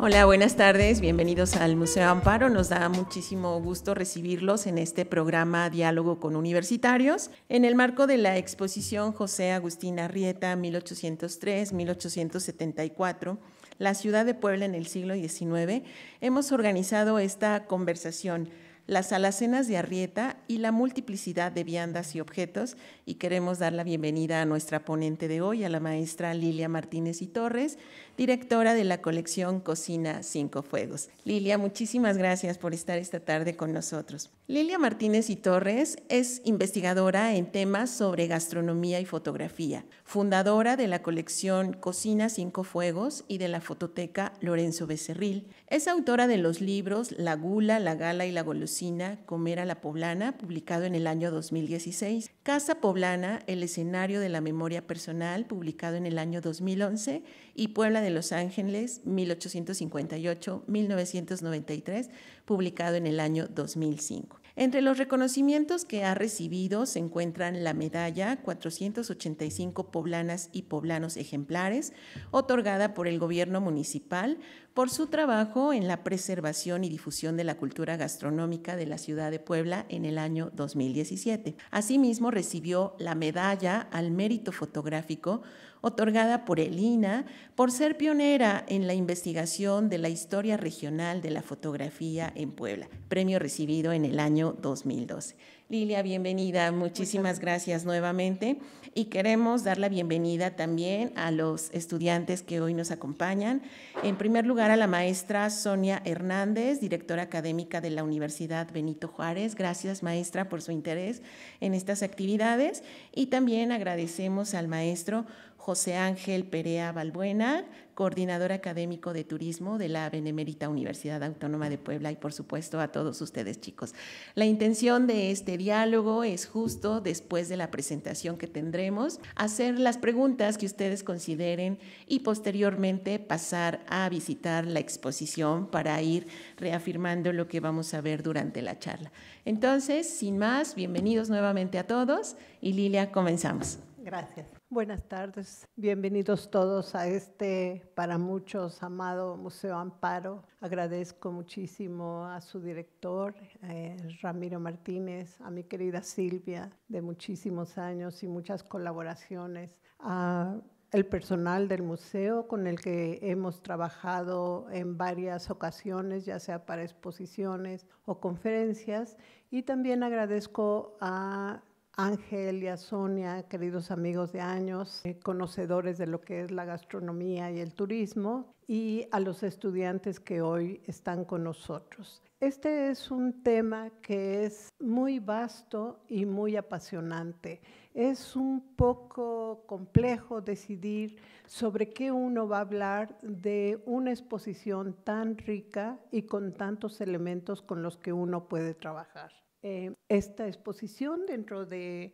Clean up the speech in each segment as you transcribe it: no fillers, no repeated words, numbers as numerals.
Hola, buenas tardes, bienvenidos al Museo Amparo. Nos da muchísimo gusto recibirlos en este programa Diálogo con Universitarios, en el marco de la exposición José Agustín Arrieta, 1803-1874, la ciudad de Puebla en el siglo XIX. Hemos organizado esta conversación, las alacenas de Arrieta y la multiplicidad de viandas y objetos, y queremos dar la bienvenida a nuestra ponente de hoy, a la maestra Lilia Martínez y Torres, directora de la colección Cocina Cinco Fuegos. Lilia, muchísimas gracias por estar esta tarde con nosotros. Lilia Martínez y Torres es investigadora en temas sobre gastronomía y fotografía, fundadora de la colección Cocina Cinco Fuegos y de la fototeca Lorenzo Becerril. Es autora de los libros La Gula, La Gala y la Golosina, Comer a la Poblana, publicado en el año 2016, Casa Poblana, el escenario de la memoria personal, publicado en el año 2011, y Puebla de Los Ángeles, 1858-1993, publicado en el año 2005. Entre los reconocimientos que ha recibido se encuentran la medalla 485 poblanas y poblanos ejemplares, otorgada por el gobierno municipal por su trabajo en la preservación y difusión de la cultura gastronómica de la ciudad de Puebla en el año 2017. Asimismo, recibió la medalla al mérito fotográfico, otorgada por el INAH por ser pionera en la investigación de la historia regional de la fotografía en Puebla, premio recibido en el año 2012. Lilia, bienvenida, muchísimas gracias nuevamente, y queremos dar la bienvenida también a los estudiantes que hoy nos acompañan. En primer lugar, a la maestra Sonia Hernández, directora académica de la Universidad Benito Juárez. Gracias, maestra, por su interés en estas actividades, y también agradecemos al maestro José Ángel Perea Balbuena, coordinador académico de turismo de la Benemérita Universidad Autónoma de Puebla, y por supuesto a todos ustedes, chicos. La intención de este diálogo es, justo después de la presentación que tendremos, hacer las preguntas que ustedes consideren y posteriormente pasar a visitar la exposición para ir reafirmando lo que vamos a ver durante la charla. Entonces, sin más, bienvenidos nuevamente a todos, y Lilia, comenzamos. Gracias. Buenas tardes. Bienvenidos todos a este, para muchos, amado Museo Amparo. Agradezco muchísimo a su director, Ramiro Martínez, a mi querida Silvia, de muchísimos años y muchas colaboraciones, a el personal del museo con el que hemos trabajado en varias ocasiones, ya sea para exposiciones o conferencias, y también agradezco a Ángel y a Sonia, queridos amigos de años, conocedores de lo que es la gastronomía y el turismo, y a los estudiantes que hoy están con nosotros. Este es un tema que es muy vasto y muy apasionante. Es un poco complejo decidir sobre qué uno va a hablar de una exposición tan rica y con tantos elementos con los que uno puede trabajar. Esta exposición dentro de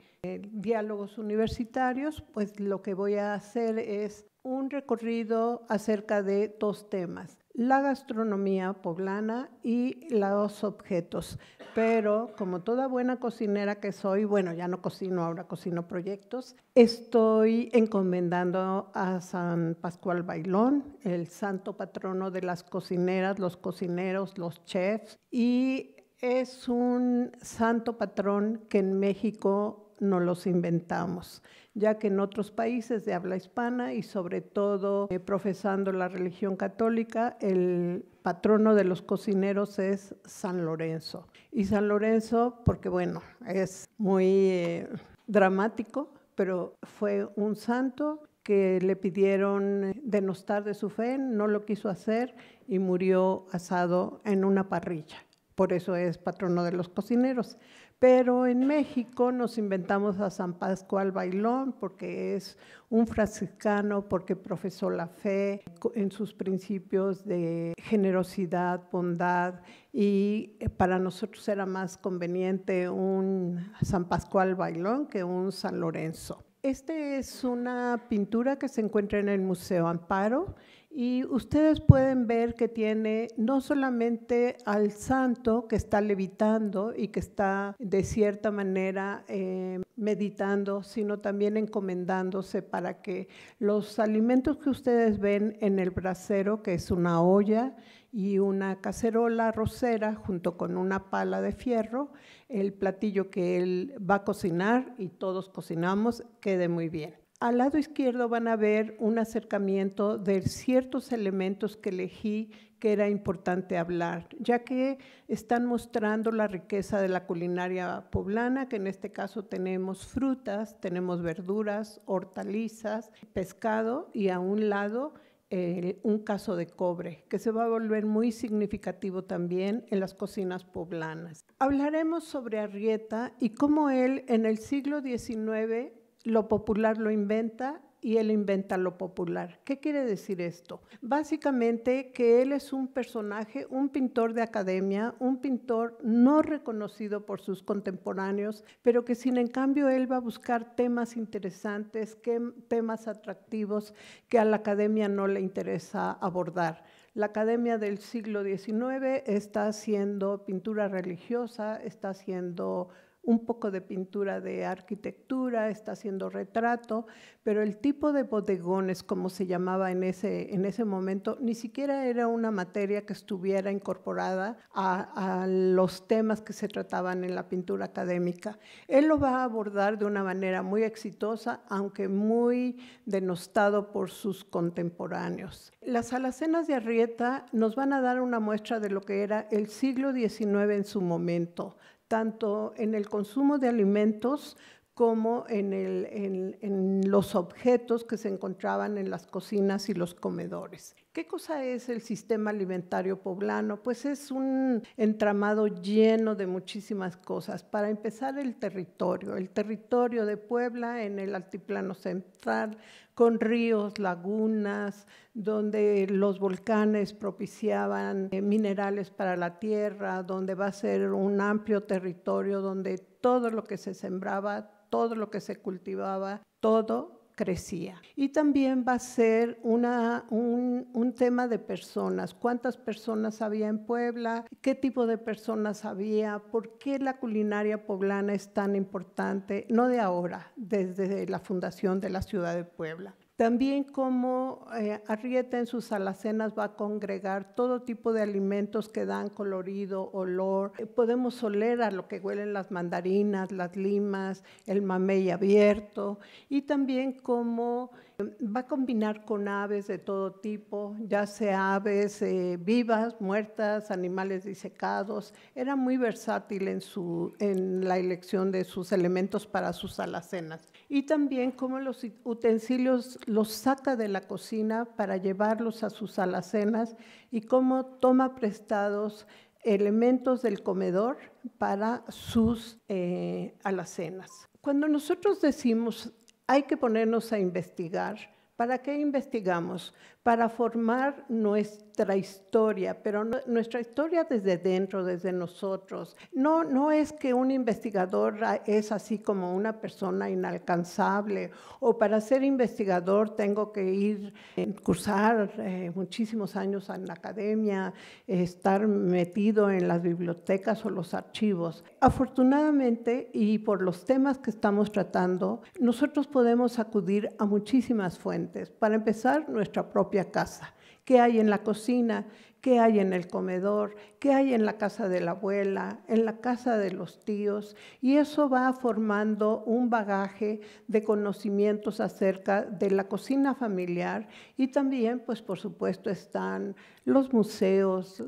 Diálogos Universitarios, pues lo que voy a hacer es un recorrido acerca de dos temas: la gastronomía poblana y los objetos. Pero como toda buena cocinera que soy, bueno, ya no cocino, ahora cocino proyectos, estoy encomendando a San Pascual Bailón, el santo patrono de las cocineras, los cocineros, los chefs, y es un santo patrón que en México no los inventamos, ya que en otros países de habla hispana y sobre todo profesando la religión católica, el patrono de los cocineros es San Lorenzo. Y San Lorenzo, porque bueno, es muy dramático, pero fue un santo que le pidieron denostar de su fe, no lo quiso hacer y murió asado en una parrilla. Por eso es patrono de los cocineros. Pero en México nos inventamos a San Pascual Bailón porque es un franciscano, porque profesó la fe en sus principios de generosidad, bondad, y para nosotros era más conveniente un San Pascual Bailón que un San Lorenzo. Esta es una pintura que se encuentra en el Museo Amparo Y ustedes pueden ver que tiene no solamente al santo que está levitando y que está de cierta manera meditando, sino también encomendándose para que los alimentos que ustedes ven en el brasero, que es una olla y una cacerola arrocera junto con una pala de fierro, el platillo que él va a cocinar y todos cocinamos, quede muy bien. Al lado izquierdo van a ver un acercamiento de ciertos elementos que elegí que era importante hablar, ya que están mostrando la riqueza de la culinaria poblana, que en este caso tenemos frutas, tenemos verduras, hortalizas, pescado y a un lado un cazo de cobre, que se va a volver muy significativo también en las cocinas poblanas. Hablaremos sobre Arrieta y cómo él en el siglo XIX lo popular lo inventa y él inventa lo popular. ¿Qué quiere decir esto? Básicamente que él es un personaje, un pintor de academia, un pintor no reconocido por sus contemporáneos, pero que sin en cambio él va a buscar temas interesantes, temas atractivos que a la academia no le interesa abordar. La academia del siglo XIX está haciendo pintura religiosa, está haciendo un poco de pintura de arquitectura, está haciendo retrato, pero el tipo de bodegones, como se llamaba en ese momento, ni siquiera era una materia que estuviera incorporada a los temas que se trataban en la pintura académica. Él lo va a abordar de una manera muy exitosa, aunque muy denostado por sus contemporáneos. Las alacenas de Arrieta nos van a dar una muestra de lo que era el siglo XIX en su momento, tanto en el consumo de alimentos como en los objetos que se encontraban en las cocinas y los comedores. ¿Qué cosa es el sistema alimentario poblano? Pues es un entramado lleno de muchísimas cosas. Para empezar, el territorio de Puebla en el altiplano central, con ríos, lagunas, donde los volcanes propiciaban minerales para la tierra, donde va a ser un amplio territorio donde todo lo que se sembraba, todo lo que se cultivaba, todo crecía. Y también va a ser un tema de personas. ¿Cuántas personas había en Puebla? ¿Qué tipo de personas había? ¿Por qué la culinaria poblana es tan importante? No de ahora, desde la fundación de la ciudad de Puebla. También como Arrieta en sus alacenas va a congregar todo tipo de alimentos que dan colorido, olor. Podemos oler a lo que huelen las mandarinas, las limas, el mamey abierto, y también como va a combinar con aves de todo tipo, ya sea aves vivas, muertas, animales disecados. Era muy versátil en la elección de sus elementos para sus alacenas. Y también cómo los utensilios los saca de la cocina para llevarlos a sus alacenas y cómo toma prestados elementos del comedor para sus alacenas. Cuando nosotros decimos hay que ponernos a investigar, ¿para qué investigamos? Para formar nuestra historia, pero nuestra historia desde dentro, desde nosotros. No es que un investigador es así como una persona inalcanzable, o para ser investigador tengo que cursar muchísimos años en la academia, estar metido en las bibliotecas o los archivos. Afortunadamente, y por los temas que estamos tratando, nosotros podemos acudir a muchísimas fuentes. Para empezar, nuestra propia casa. ¿Qué hay en la cocina? ¿Qué hay en el comedor? ¿Qué hay en la casa de la abuela? ¿En la casa de los tíos? Y eso va formando un bagaje de conocimientos acerca de la cocina familiar, y también, pues por supuesto, están los museos,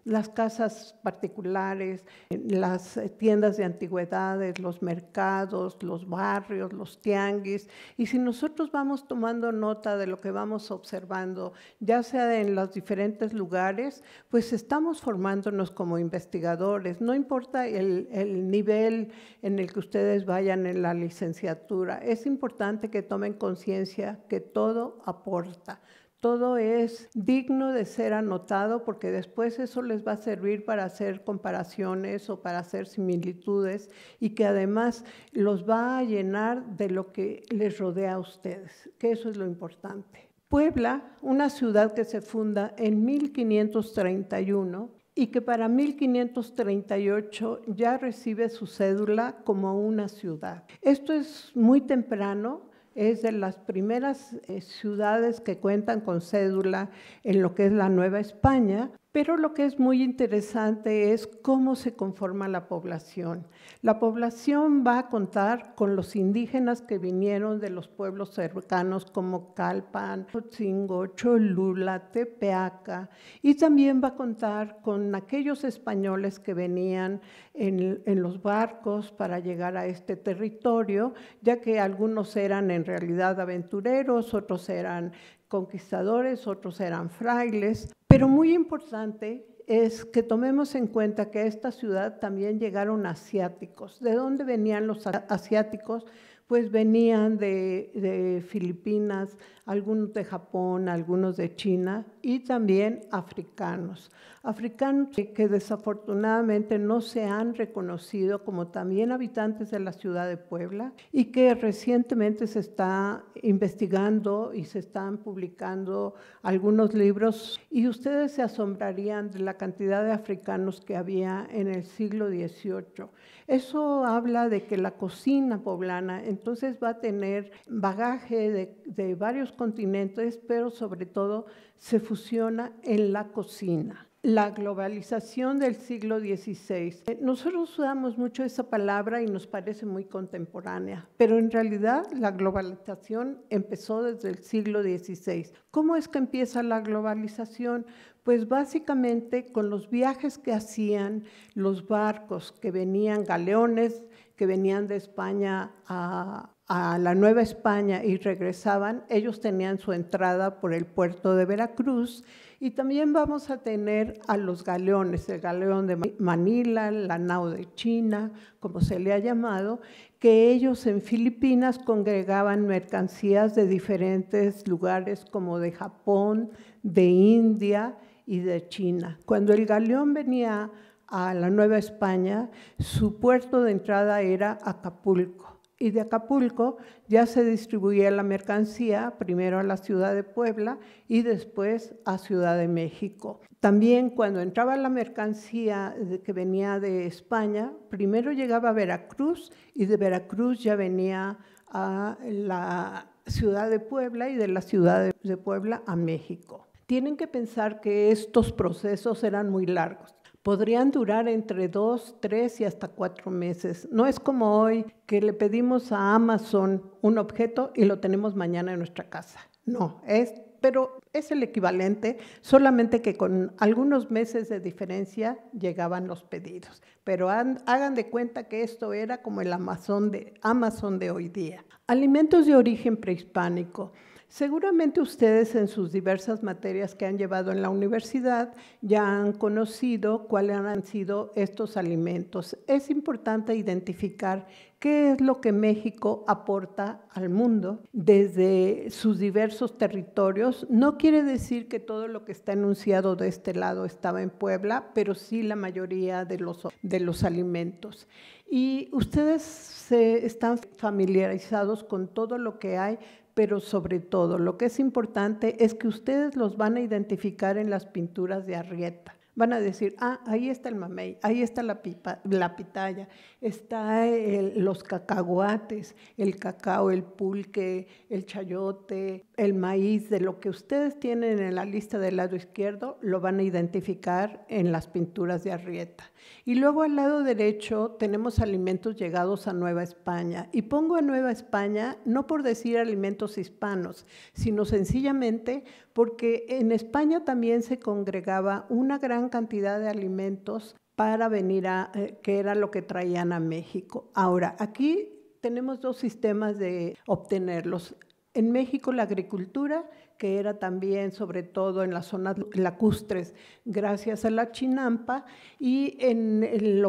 las casas particulares, las tiendas de antigüedades, los mercados, los barrios, los tianguis. Y si nosotros vamos tomando nota de lo que vamos observando, ya sea en los diferentes lugares, pues estamos formándonos como investigadores. No importa el nivel en el que ustedes vayan en la licenciatura, es importante que tomen conciencia que todo aporta. Todo es digno de ser anotado, porque después eso les va a servir para hacer comparaciones o para hacer similitudes, y que además los va a llenar de lo que les rodea a ustedes, que eso es lo importante. Puebla, una ciudad que se funda en 1531 y que para 1538 ya recibe su cédula como una ciudad. Esto es muy temprano, es de las primeras ciudades que cuentan con cédula en lo que es la Nueva España, pero lo que es muy interesante es cómo se conforma la población. La población va a contar con los indígenas que vinieron de los pueblos cercanos como Calpan, Otzingo, Cholula, Tepeaca, y también va a contar con aquellos españoles que venían en los barcos para llegar a este territorio, ya que algunos eran en realidad aventureros, otros eran conquistadores, otros eran frailes, pero muy importante es que tomemos en cuenta que a esta ciudad también llegaron asiáticos. ¿De dónde venían los asiáticos? Pues venían de Filipinas, algunos de Japón, algunos de China y también africanos. Africanos que desafortunadamente no se han reconocido como también habitantes de la ciudad de Puebla y que recientemente se está investigando y se están publicando algunos libros y ustedes se asombrarían de la cantidad de africanos que había en el siglo XVIII. Eso habla de que la cocina poblana entonces va a tener bagaje de varios continentes, pero sobre todo se fusiona en la cocina. La globalización del siglo XVI. Nosotros usamos mucho esa palabra y nos parece muy contemporánea, pero en realidad la globalización empezó desde el siglo XVI. ¿Cómo es que empieza la globalización? Pues básicamente con los viajes que hacían los barcos que venían, galeones, que venían de España a la Nueva España y regresaban, ellos tenían su entrada por el puerto de Veracruz y también vamos a tener a los galeones, el galeón de Manila, la nao de China, como se le ha llamado, que ellos en Filipinas congregaban mercancías de diferentes lugares como de Japón, de India y de China. Cuando el galeón venía a la Nueva España, su puerto de entrada era Acapulco. Y de Acapulco ya se distribuía la mercancía, primero a la ciudad de Puebla y después a Ciudad de México. También cuando entraba la mercancía que venía de España, primero llegaba a Veracruz y de Veracruz ya venía a la ciudad de Puebla y de la ciudad de Puebla a México. Tienen que pensar que estos procesos eran muy largos. Podrían durar entre 2, 3 y hasta 4 meses. No es como hoy que le pedimos a Amazon un objeto y lo tenemos mañana en nuestra casa. No, pero es el equivalente, solamente que con algunos meses de diferencia llegaban los pedidos. Pero hagan de cuenta que esto era como el Amazon de hoy día. Alimentos de origen prehispánico. Seguramente ustedes en sus diversas materias que han llevado en la universidad ya han conocido cuáles han sido estos alimentos. Es importante identificar qué es lo que México aporta al mundo desde sus diversos territorios. No quiere decir que todo lo que está enunciado de este lado estaba en Puebla, pero sí la mayoría de los alimentos. Y ustedes están familiarizados con todo lo que hay, pero sobre todo lo que es importante es que ustedes los van a identificar en las pinturas de Arrieta. Van a decir, ahí está el mamey, ahí está la pitaya, está los cacahuates, el cacao, el pulque, el chayote, el maíz. De lo que ustedes tienen en la lista del lado izquierdo, lo van a identificar en las pinturas de Arrieta. Y luego al lado derecho tenemos alimentos llegados a Nueva España. Y pongo a Nueva España no por decir alimentos hispanos, sino sencillamente porque en España también se congregaba una gran cantidad de alimentos para venir que era lo que traían a México. Ahora, aquí tenemos dos sistemas de obtenerlos. En México la agricultura, que era también sobre todo en las zonas lacustres gracias a la chinampa, y en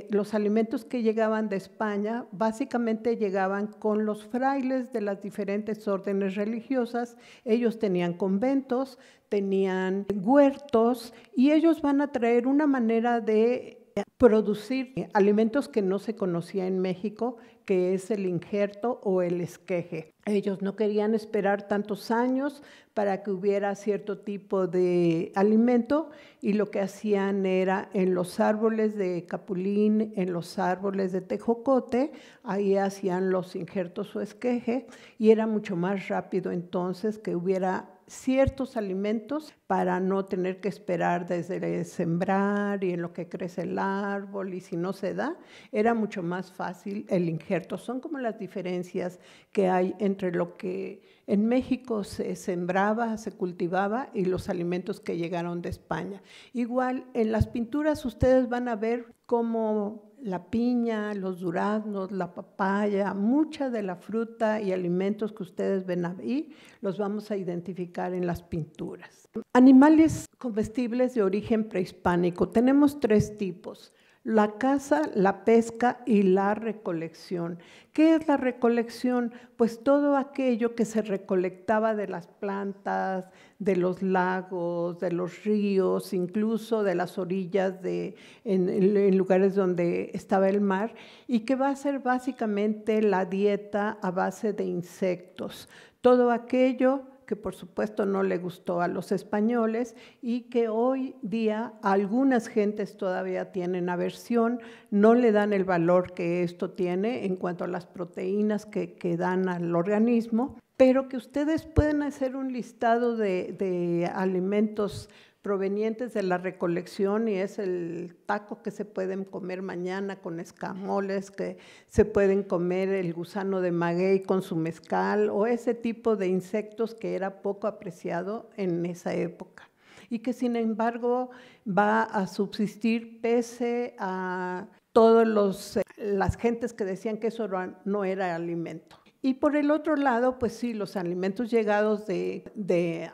los alimentos que llegaban de España básicamente llegaban con los frailes de las diferentes órdenes religiosas. Ellos tenían conventos, tenían huertos y ellos van a traer una manera de producir alimentos que no se conocía en México, que es el injerto o el esqueje. Ellos no querían esperar tantos años para que hubiera cierto tipo de alimento y lo que hacían era en los árboles de capulín, en los árboles de tejocote, ahí hacían los injertos o esqueje y era mucho más rápido entonces que hubiera ciertos alimentos para no tener que esperar desde sembrar y en lo que crece el árbol, y si no se da, era mucho más fácil el injerto. Son como las diferencias que hay entre lo que en México se sembraba, se cultivaba y los alimentos que llegaron de España. Igual en las pinturas ustedes van a ver cómo la piña, los duraznos, la papaya, mucha de la fruta y alimentos que ustedes ven ahí, los vamos a identificar en las pinturas. Animales comestibles de origen prehispánico. Tenemos 3 tipos: la caza, la pesca y la recolección. ¿Qué es la recolección? Pues todo aquello que se recolectaba de las plantas, de los lagos, de los ríos, incluso de las orillas, en lugares donde estaba el mar, y que va a ser básicamente la dieta a base de insectos. Todo aquello que por supuesto no le gustó a los españoles y que hoy día algunas gentes todavía tienen aversión, no le dan el valor que esto tiene en cuanto a las proteínas que dan al organismo, pero que ustedes pueden hacer un listado de alimentos provenientes de la recolección y es el taco que se pueden comer mañana con escamoles, que se pueden comer el gusano de maguey con su mezcal o ese tipo de insectos que era poco apreciado en esa época y que sin embargo va a subsistir pese a todas las gentes que decían que eso no era alimento. Y por el otro lado, pues sí, los alimentos llegados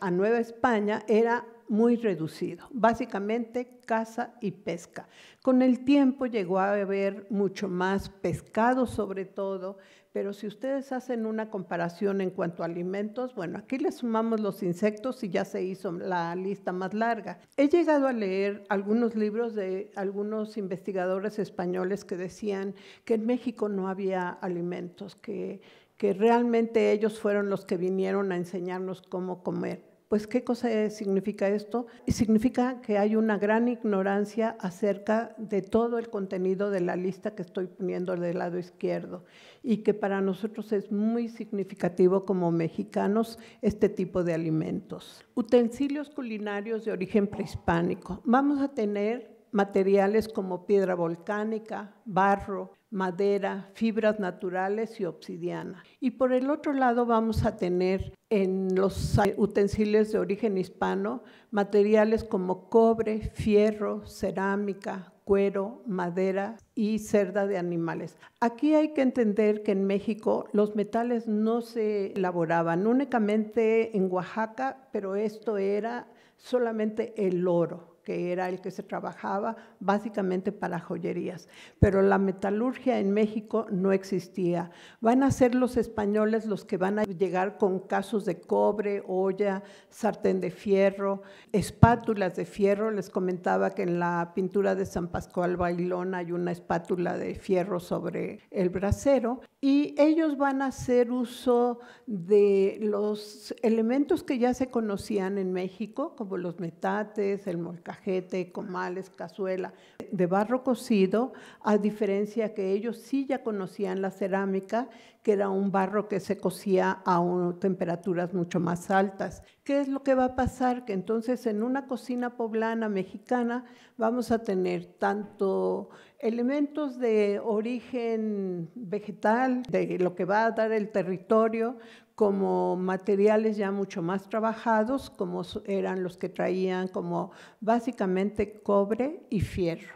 a Nueva España era muy reducido, básicamente caza y pesca. Con el tiempo llegó a haber mucho más pescado sobre todo, pero si ustedes hacen una comparación en cuanto a alimentos, bueno, aquí le sumamos los insectos y ya se hizo la lista más larga. He llegado a leer algunos libros de algunos investigadores españoles que decían que en México no había alimentos, que realmente ellos fueron los que vinieron a enseñarnos cómo comer. Pues, ¿qué cosa significa esto? Significa que hay una gran ignorancia acerca de todo el contenido de la lista que estoy poniendo del lado izquierdo y que para nosotros es muy significativo como mexicanos este tipo de alimentos. Utensilios culinarios de origen prehispánico. Vamos a tener materiales como piedra volcánica, barro, madera, fibras naturales y obsidiana. Y por el otro lado vamos a tener en los utensilios de origen hispano materiales como cobre, fierro, cerámica, cuero, madera y cerda de animales. Aquí hay que entender que en México los metales no se elaboraban únicamente en Oaxaca, pero esto era solamente el oro, que era el que se trabajaba básicamente para joyerías. Pero la metalurgia en México no existía. Van a ser los españoles los que van a llegar con casos de cobre, olla, sartén de fierro, espátulas de fierro. Les comentaba que en la pintura de San Pascual Bailón hay una espátula de fierro sobre el brasero. Y ellos van a hacer uso de los elementos que ya se conocían en México, como los metates, el molcajete, comales, cazuela, de barro cocido, a diferencia que ellos sí ya conocían la cerámica, que era un barro que se cocía a temperaturas mucho más altas. ¿Qué es lo que va a pasar? Que entonces en una cocina poblana mexicana vamos a tener tanto elementos de origen vegetal, de lo que va a dar el territorio, como materiales ya mucho más trabajados, como eran los que traían como básicamente cobre y fierro.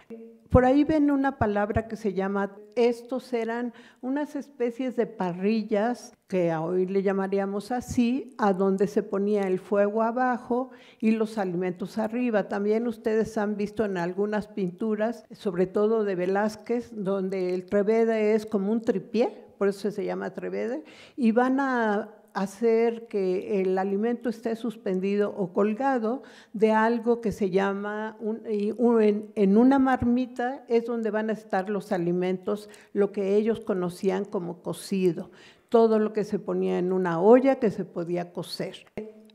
Por ahí ven una palabra que se llama, estos eran unas especies de parrillas, que hoy le llamaríamos así, a donde se ponía el fuego abajo y los alimentos arriba. También ustedes han visto en algunas pinturas, sobre todo de Velázquez, donde el trevede es como un tripié, por eso se llama trevede, y van a hacer que el alimento esté suspendido o colgado de algo que se llama, en una marmita es donde van a estar los alimentos, lo que ellos conocían como cocido. todo lo que se ponía en una olla que se podía cocer.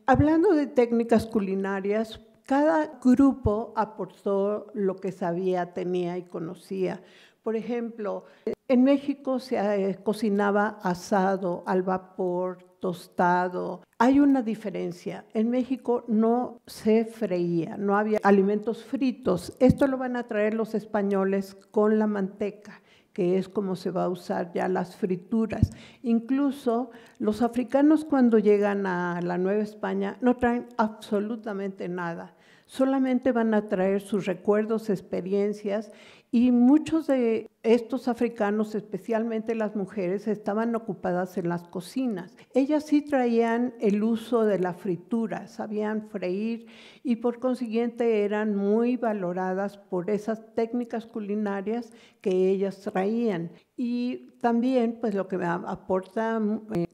Hablando de técnicas culinarias, cada grupo aportó lo que sabía, tenía y conocía. Por ejemplo, en México se cocinaba asado, al vapor, tostado. Hay una diferencia. En México no se freía, no había alimentos fritos. Esto lo van a traer los españoles con la manteca, que es como se va a usar ya las frituras. Incluso los africanos cuando llegan a la Nueva España no traen absolutamente nada, solamente van a traer sus recuerdos, experiencias, y muchos de estos africanos, especialmente las mujeres, estaban ocupadas en las cocinas. Ellas sí traían el uso de la fritura, sabían freír y por consiguiente eran muy valoradas por esas técnicas culinarias que ellas traían. Y también, pues lo que aporta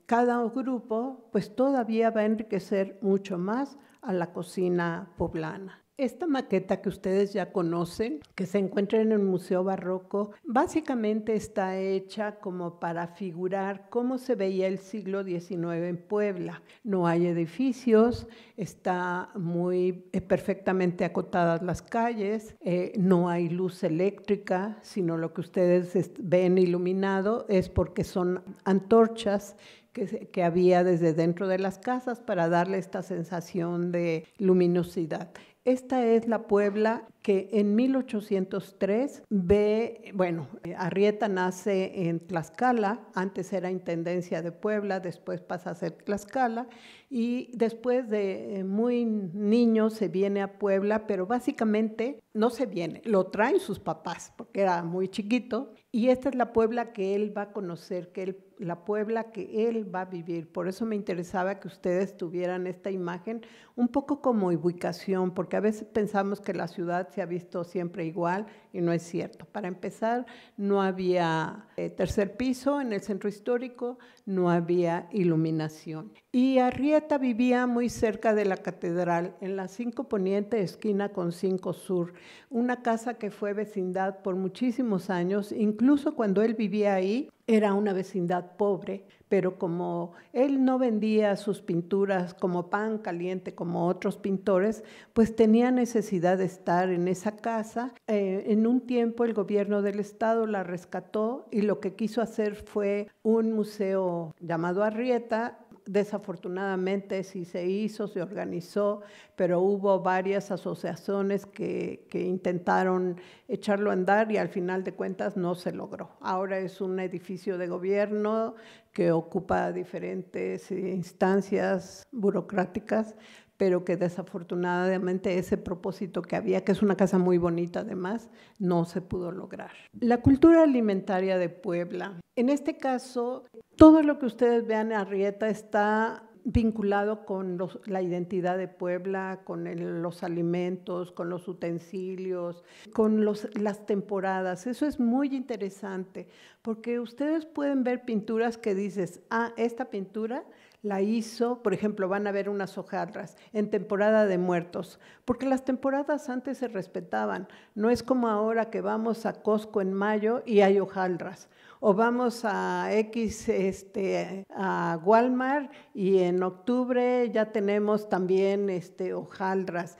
cada grupo, pues todavía va a enriquecer mucho más a la cocina poblana. Esta maqueta que ustedes ya conocen, que se encuentra en el Museo Barroco, básicamente está hecha como para figurar cómo se veía el siglo XIX en Puebla. No hay edificios, está muy perfectamente acotadas las calles, no hay luz eléctrica, sino lo que ustedes ven iluminado es porque son antorchas que había desde dentro de las casas para darle esta sensación de luminosidad. Esta es la Puebla que en 1803 Arrieta nace en Tlaxcala, antes era Intendencia de Puebla, después pasa a ser Tlaxcala, y después de muy niño se viene a Puebla, pero básicamente no se viene, lo traen sus papás, porque era muy chiquito, y esta es la Puebla que él va a conocer, la Puebla que él va a vivir. Por eso me interesaba que ustedes tuvieran esta imagen un poco como ubicación, porque a veces pensamos que la ciudad se ha visto siempre igual y no es cierto. Para empezar, no había tercer piso en el centro histórico, no había iluminación. Y Arrieta vivía muy cerca de la catedral, en la 5 Poniente, esquina con 5 Sur, una casa que fue vecindad por muchísimos años, incluso cuando él vivía ahí, era una vecindad pobre, pero como él no vendía sus pinturas como pan caliente como otros pintores, pues tenía necesidad de estar en esa casa. En un tiempo el gobierno del estado la rescató y lo que quiso hacer fue un museo llamado Arrieta. Desafortunadamente sí se hizo, se organizó, pero hubo varias asociaciones que intentaron echarlo a andar y al final de cuentas no se logró. Ahora es un edificio de gobierno que ocupa diferentes instancias burocráticas, pero que desafortunadamente ese propósito que había, que es una casa muy bonita además, no se pudo lograr. La cultura alimentaria de Puebla. En este caso, todo lo que ustedes vean en Arrieta está vinculado con la identidad de Puebla, con los alimentos, con los utensilios, con las temporadas. Eso es muy interesante, porque ustedes pueden ver pinturas que dices, esta pintura la hizo, por ejemplo, van a ver unas hojaldras en temporada de muertos, porque las temporadas antes se respetaban, no es como ahora que vamos a Costco en mayo y hay hojaldras, o vamos a a Walmart y en octubre ya tenemos también hojaldras.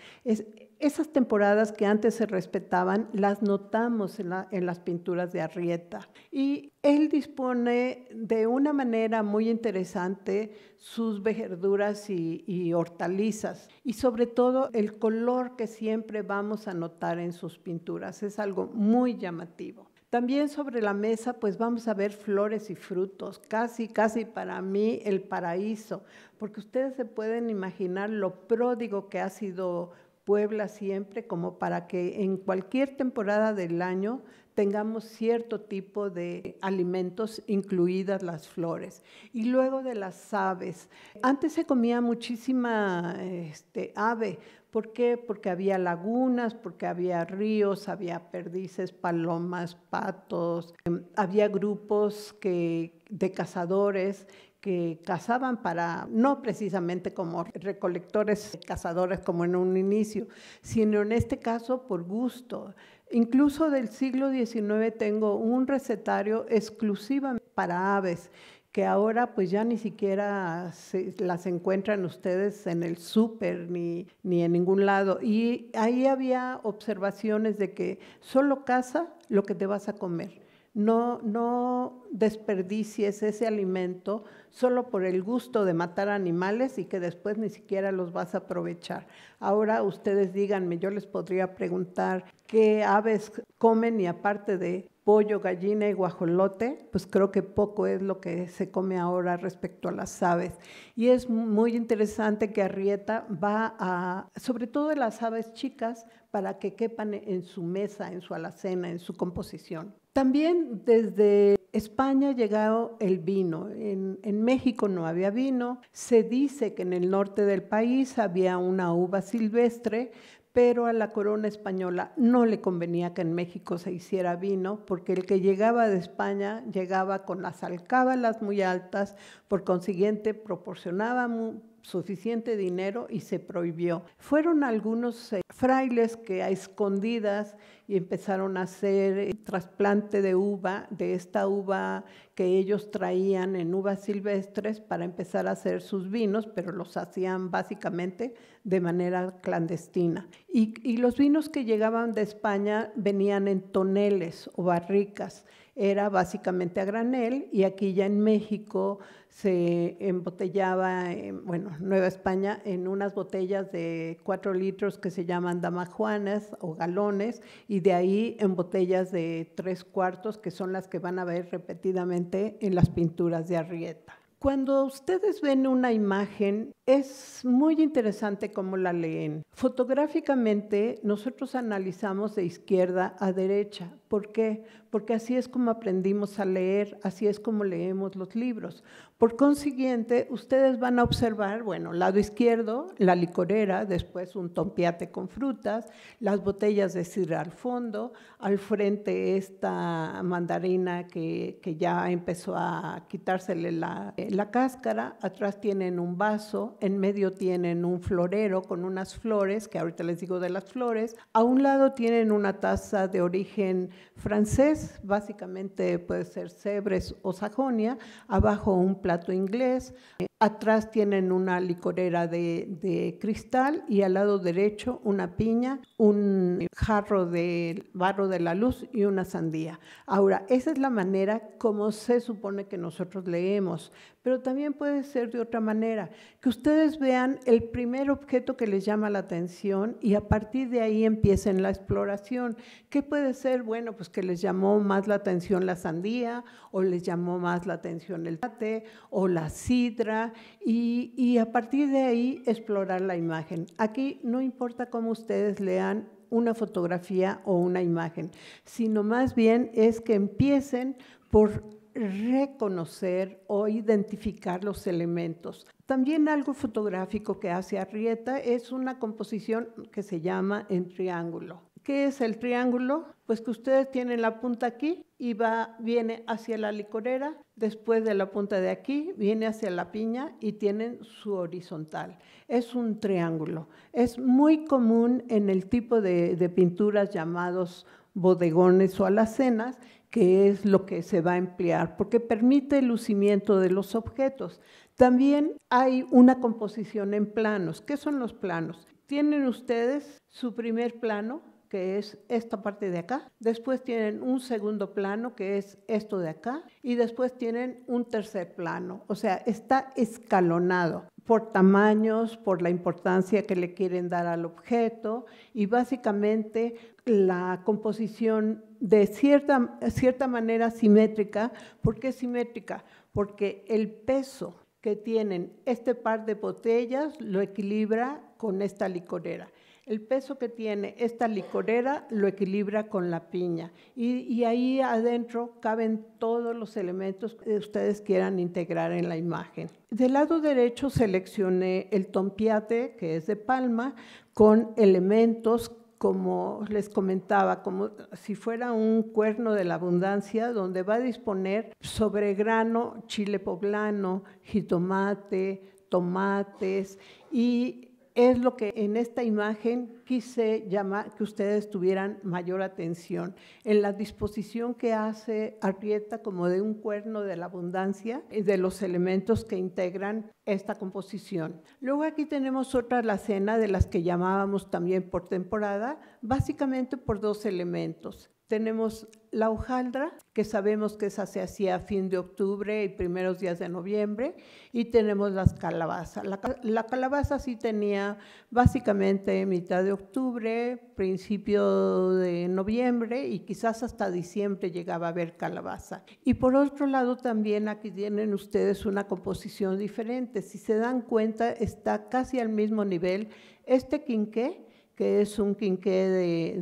Esas temporadas que antes se respetaban, las notamos en las pinturas de Arrieta. Y él dispone de una manera muy interesante sus verduras y hortalizas. Y sobre todo el color que siempre vamos a notar en sus pinturas. Es algo muy llamativo. También sobre la mesa, pues vamos a ver flores y frutos, casi para mí el paraíso, porque ustedes se pueden imaginar lo pródigo que ha sido Puebla siempre, como para que en cualquier temporada del año tengamos cierto tipo de alimentos, incluidas las flores. Y luego de las aves. Antes se comía muchísima ave. ¿Por qué? Porque había lagunas, porque había ríos, había perdices, palomas, patos, había grupos de cazadores que cazaban no precisamente como recolectores, cazadores como en un inicio, sino en este caso por gusto. Incluso del siglo XIX tengo un recetario exclusivamente para aves, que ahora pues ya ni siquiera las encuentran ustedes en el súper ni en ningún lado. Y ahí había observaciones de que solo caza lo que te vas a comer. No desperdicies ese alimento solo por el gusto de matar animales y que después ni siquiera los vas a aprovechar. Ahora ustedes díganme, yo les podría preguntar qué aves comen y aparte de pollo, gallina y guajolote, pues creo que poco es lo que se come ahora respecto a las aves. Y es muy interesante que Arrieta va sobre todo las aves chicas, para que quepan en su mesa, en su alacena, en su composición. También desde España ha llegado el vino. En México no había vino. Se dice que en el norte del país había una uva silvestre, pero a la corona española no le convenía que en México se hiciera vino, porque el que llegaba de España llegaba con las alcábalas muy altas, por consiguiente proporcionaba suficiente dinero y se prohibió. Fueron algunos frailes que a escondidas y empezaron a hacer trasplante de uva, de esta uva que ellos traían en uvas silvestres para empezar a hacer sus vinos, pero los hacían básicamente de manera clandestina. Y los vinos que llegaban de España venían en toneles o barricas, era básicamente a granel, y aquí ya en México se embotellaba, Nueva España, en unas botellas de 4 litros que se llaman damajuanas o galones, y de ahí en botellas de 3/4, que son las que van a ver repetidamente en las pinturas de Arrieta. Cuando ustedes ven una imagen, es muy interesante cómo la leen. Fotográficamente, nosotros analizamos de izquierda a derecha. ¿Por qué? Porque así es como aprendimos a leer, así es como leemos los libros. Por consiguiente, ustedes van a observar, lado izquierdo, la licorera, después un tompiate con frutas, las botellas de sidra al fondo, al frente esta mandarina que ya empezó a quitársele la cáscara, atrás tienen un vaso, en medio tienen un florero con unas flores, que ahorita les digo de las flores, a un lado tienen una taza de origen francés, básicamente puede ser Sèvres o Sajonia, abajo un plato inglés, atrás tienen una licorera de cristal y al lado derecho una piña, un jarro de barro de la luz y una sandía. Ahora, esa es la manera como se supone que nosotros leemos, pero también puede ser de otra manera, que ustedes vean el primer objeto que les llama la atención y a partir de ahí empiecen la exploración. ¿Qué puede ser? Bueno, pues que les llamó más la atención la sandía, o les llamó más la atención el tomate o la sidra, y a partir de ahí explorar la imagen. Aquí no importa cómo ustedes lean una fotografía o una imagen, sino más bien es que empiecen por reconocer o identificar los elementos. También algo fotográfico que hace Arrieta es una composición que se llama en triángulo. ¿Qué es el triángulo? Pues que ustedes tienen la punta aquí y viene hacia la licorera, después de la punta de aquí viene hacia la piña y tienen su horizontal. Es un triángulo. Es muy común en el tipo de pinturas llamados bodegones o alacenas, que es lo que se va a emplear, porque permite el lucimiento de los objetos. También hay una composición en planos. ¿Qué son los planos? Tienen ustedes su primer plano, que es esta parte de acá, después tienen un segundo plano, que es esto de acá, y después tienen un tercer plano, o sea, está escalonado por tamaños, por la importancia que le quieren dar al objeto, y básicamente la composición de cierta manera simétrica. ¿Por qué simétrica? Porque el peso que tienen este par de botellas lo equilibra con esta licorera. El peso que tiene esta licorera lo equilibra con la piña y ahí adentro caben todos los elementos que ustedes quieran integrar en la imagen. Del lado derecho seleccioné el tompiate, que es de palma, con elementos como les comentaba, como si fuera un cuerno de la abundancia, donde va a disponer sobre grano chile poblano, jitomate, tomates, y Es lo que en esta imagen quise llamar que ustedes tuvieran mayor atención en la disposición que hace Arrieta como de un cuerno de la abundancia y de los elementos que integran esta composición. Luego aquí tenemos otra alacena de las que llamábamos también por temporada, básicamente por dos elementos. Tenemos la hojaldra, que sabemos que esa se hacía a fin de octubre y primeros días de noviembre, y tenemos las calabazas. La calabaza sí tenía básicamente mitad de octubre, principio de noviembre y quizás hasta diciembre llegaba a haber calabaza. Y por otro lado también aquí tienen ustedes una composición diferente. Si se dan cuenta, está casi al mismo nivel este quinqué, que es un quinqué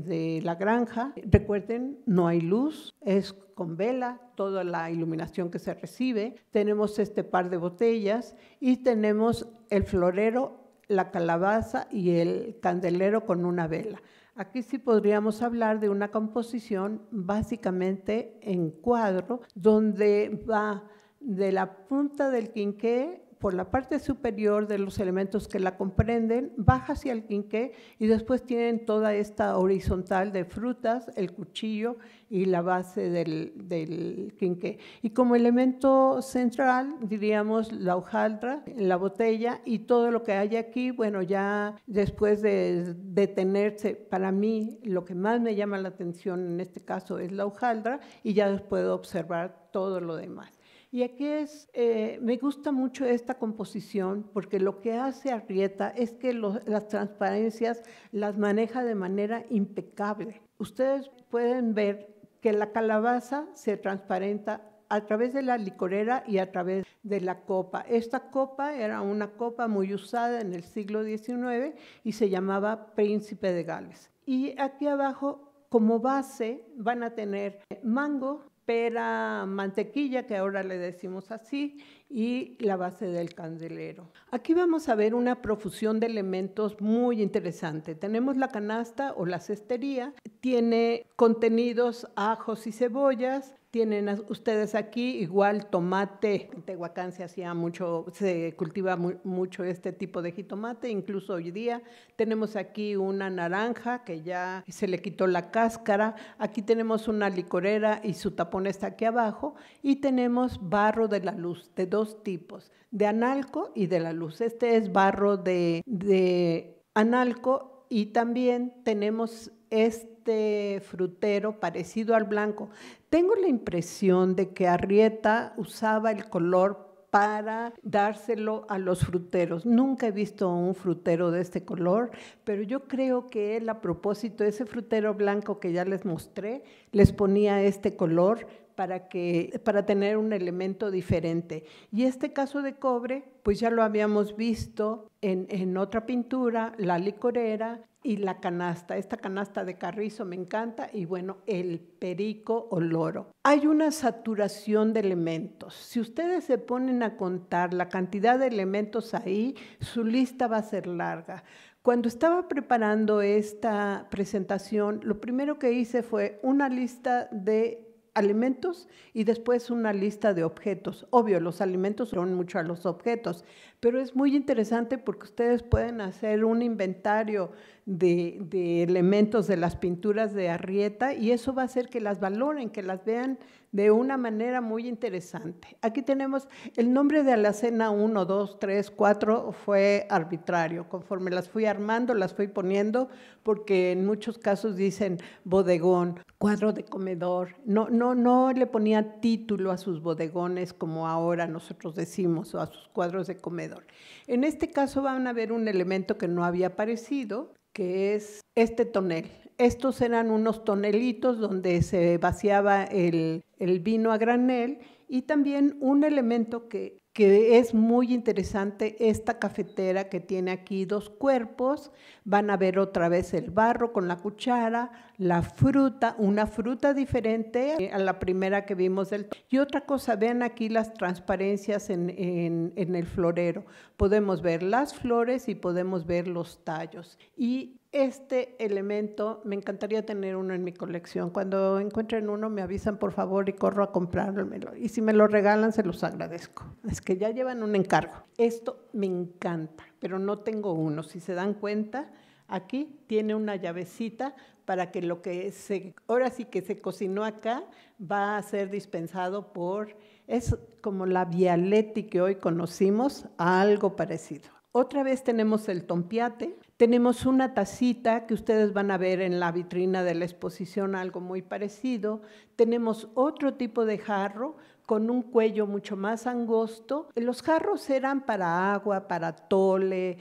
de la granja. Recuerden, no hay luz, es con vela, toda la iluminación que se recibe. Tenemos este par de botellas y tenemos el florero, la calabaza y el candelero con una vela. Aquí sí podríamos hablar de una composición básicamente en cuadro, donde va de la punta del quinqué por la parte superior de los elementos que la comprenden, baja hacia el quinqué y después tienen toda esta horizontal de frutas, el cuchillo y la base del quinqué. Y como elemento central, diríamos la hojaldra, la botella y todo lo que hay aquí, bueno, ya después de detenerse, para mí lo que más me llama la atención en este caso es la hojaldra y ya puedo observar todo lo demás. Y aquí me gusta mucho esta composición porque lo que hace Arrieta es que las transparencias las maneja de manera impecable. Ustedes pueden ver que la calabaza se transparenta a través de la licorera y a través de la copa. Esta copa era una copa muy usada en el siglo XIX y se llamaba Príncipe de Gales. Y aquí abajo, como base, van a tener mango, pera, mantequilla, que ahora le decimos así, y la base del candelero. Aquí vamos a ver una profusión de elementos muy interesante. Tenemos la canasta o la cestería, tiene contenidos ajos y cebollas, tienen ustedes aquí igual tomate. En Tehuacán se cultiva mucho este tipo de jitomate, incluso hoy día. Tenemos aquí una naranja que ya se le quitó la cáscara. Aquí tenemos una licorera y su tapón está aquí abajo. Y tenemos barro de la luz de dos tipos, de analco y de la luz. Este es barro de analco y también tenemos este frutero parecido al blanco. Tengo la impresión de que Arrieta usaba el color para dárselo a los fruteros. Nunca he visto un frutero de este color, pero yo creo que él, a propósito, ese frutero blanco que ya les mostré, les ponía este color para tener un elemento diferente. Y este caso de cobre, pues ya lo habíamos visto en otra pintura, la licorera y la canasta. Esta canasta de carrizo me encanta y bueno, el perico o loro. Hay una saturación de elementos. Si ustedes se ponen a contar la cantidad de elementos ahí, su lista va a ser larga. Cuando estaba preparando esta presentación, lo primero que hice fue una lista de alimentos y después una lista de objetos. Obvio, los alimentos son mucho a los objetos, pero es muy interesante porque ustedes pueden hacer un inventario de elementos de las pinturas de Arrieta y eso va a hacer que las valoren, que las vean de una manera muy interesante. Aquí tenemos el nombre de alacena 1, 2, 3, 4, fue arbitrario. Conforme las fui armando, las fui poniendo, porque en muchos casos dicen bodegón, cuadro de comedor. No le ponía título a sus bodegones como ahora nosotros decimos, o a sus cuadros de comedor. En este caso van a ver un elemento que no había aparecido, que es este tonel. Estos eran unos tonelitos donde se vaciaba el vino a granel y también un elemento que es muy interesante, esta cafetera que tiene aquí dos cuerpos. Van a ver otra vez el barro con la cuchara, la fruta, una fruta diferente a la primera que vimos. Y otra cosa, vean aquí las transparencias en el florero. Podemos ver las flores y podemos ver los tallos. Y Este elemento, me encantaría tener uno en mi colección. Cuando encuentren uno, me avisan, por favor, y corro a comprármelo. Y si me lo regalan, se los agradezco. Es que ya llevan un encargo. Esto me encanta, pero no tengo uno. Si se dan cuenta, aquí tiene una llavecita para que lo que ahora sí que se cocinó acá va a ser dispensado es como la Vialetti que hoy conocimos, algo parecido. Otra vez tenemos el tompiate, tenemos una tacita que ustedes van a ver en la vitrina de la exposición, algo muy parecido. Tenemos otro tipo de jarro con un cuello mucho más angosto. Los jarros eran para agua, para tole,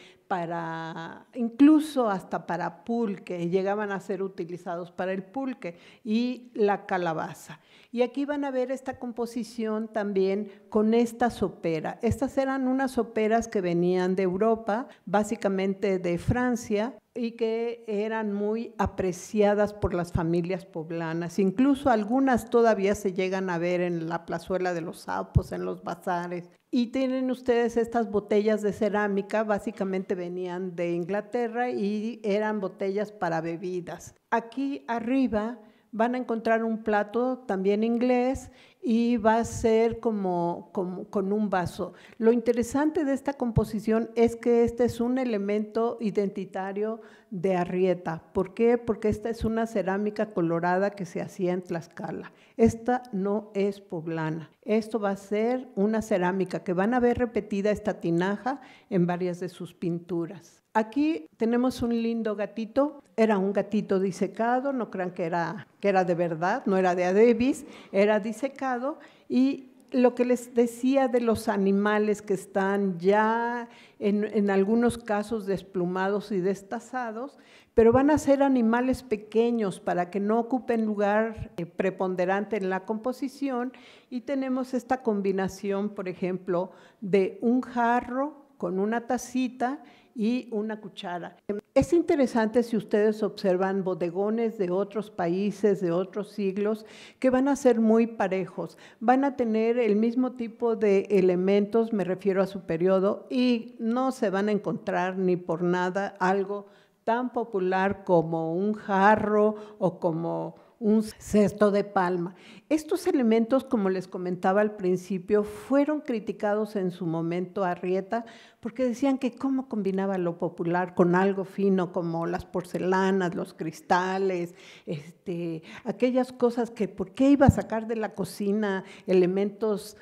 incluso hasta para pulque, llegaban a ser utilizados para el pulque y la calabaza. Y aquí van a ver esta composición también con esta sopera. Estas eran unas soperas que venían de Europa, básicamente de Francia, y que eran muy apreciadas por las familias poblanas. Incluso algunas todavía se llegan a ver en la plazuela de los Sapos, en los bazares. Y tienen ustedes estas botellas de cerámica, básicamente venían de Inglaterra y eran botellas para bebidas. Aquí arriba van a encontrar un plato también inglés y va a ser como con un vaso. Lo interesante de esta composición es que este es un elemento identitario de Arrieta. ¿Por qué? Porque esta es una cerámica colorada que se hacía en Tlaxcala. Esta no es poblana. Esto va a ser una cerámica que van a ver repetida esta tinaja en varias de sus pinturas. Aquí tenemos un lindo gatito, era un gatito disecado, no crean que era de verdad, no era de Adebis, era disecado. Y lo que les decía de los animales que están ya en algunos casos desplumados y destazados, pero van a ser animales pequeños para que no ocupen lugar preponderante en la composición. Y tenemos esta combinación, por ejemplo, de un jarro con una tacita y una cuchara. Es interesante si ustedes observan bodegones de otros países, de otros siglos, que van a ser muy parejos, van a tener el mismo tipo de elementos, me refiero a su periodo, y no se van a encontrar ni por nada algo tan popular como un jarro o como un cesto de palma. Estos elementos, como les comentaba al principio, fueron criticados en su momento a Arrieta porque decían que cómo combinaba lo popular con algo fino como las porcelanas, los cristales, aquellas cosas que por qué iba a sacar de la cocina elementos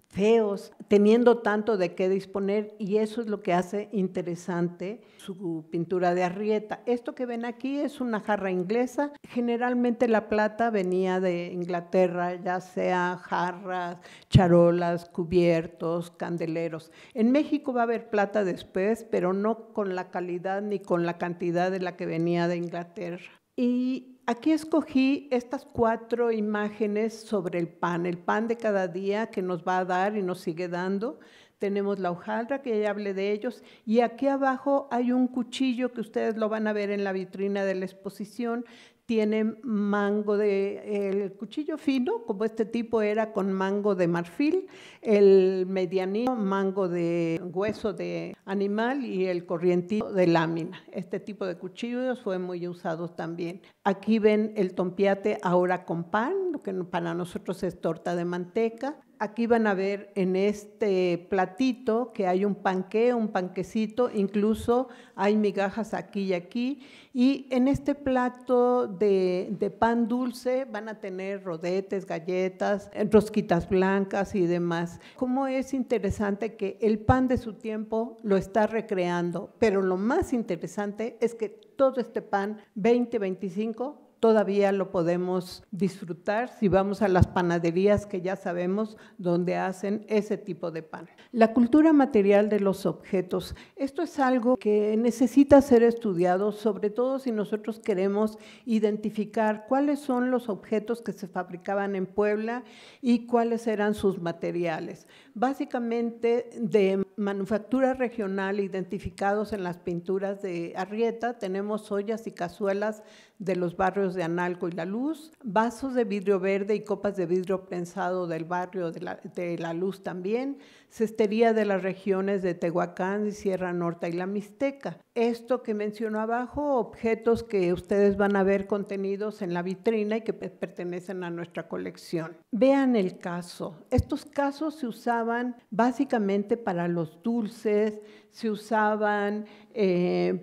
feos, teniendo tanto de qué disponer, y eso es lo que hace interesante su pintura de Arrieta. Esto que ven aquí es una jarra inglesa, generalmente la plata venía de Inglaterra, ya sea jarras, charolas, cubiertos, candeleros. En México va a haber plata después, pero no con la calidad ni con la cantidad de la que venía de Inglaterra. Y aquí escogí estas 4 imágenes sobre el pan de cada día que nos va a dar y nos sigue dando. Tenemos la hojaldra, que ya hablé de ellos, y aquí abajo hay un cuchillo que ustedes lo van a ver en la vitrina de la exposición. Tiene el cuchillo fino, como este tipo era con mango de marfil, el medianito, mango de hueso de animal y el corrientito de lámina. Este tipo de cuchillos fue muy usado también. Aquí ven el tompiate ahora con pan, lo que para nosotros es torta de manteca. Aquí van a ver en este platito que hay un panquecito, incluso hay migajas aquí y aquí. Y en este plato de pan dulce van a tener rodetes, galletas, rosquitas blancas y demás. Cómo es interesante que el pan de su tiempo lo está recreando, pero lo más interesante es que todo este pan 2025 todavía lo podemos disfrutar si vamos a las panaderías que ya sabemos dónde hacen ese tipo de pan. La cultura material de los objetos. Esto es algo que necesita ser estudiado, sobre todo si nosotros queremos identificar cuáles son los objetos que se fabricaban en Puebla y cuáles eran sus materiales. Básicamente de manufactura regional identificados en las pinturas de Arrieta, tenemos ollas y cazuelas de los barrios barrios de Analco y La Luz, vasos de vidrio verde y copas de vidrio prensado del barrio de La Luz también, cestería de las regiones de Tehuacán y Sierra Norte y La Mixteca. Esto que menciono abajo, objetos que ustedes van a ver contenidos en la vitrina y que pertenecen a nuestra colección. Vean el caso. Estos casos se usaban básicamente para los dulces, se usaban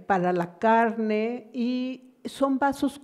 para la carne y son casos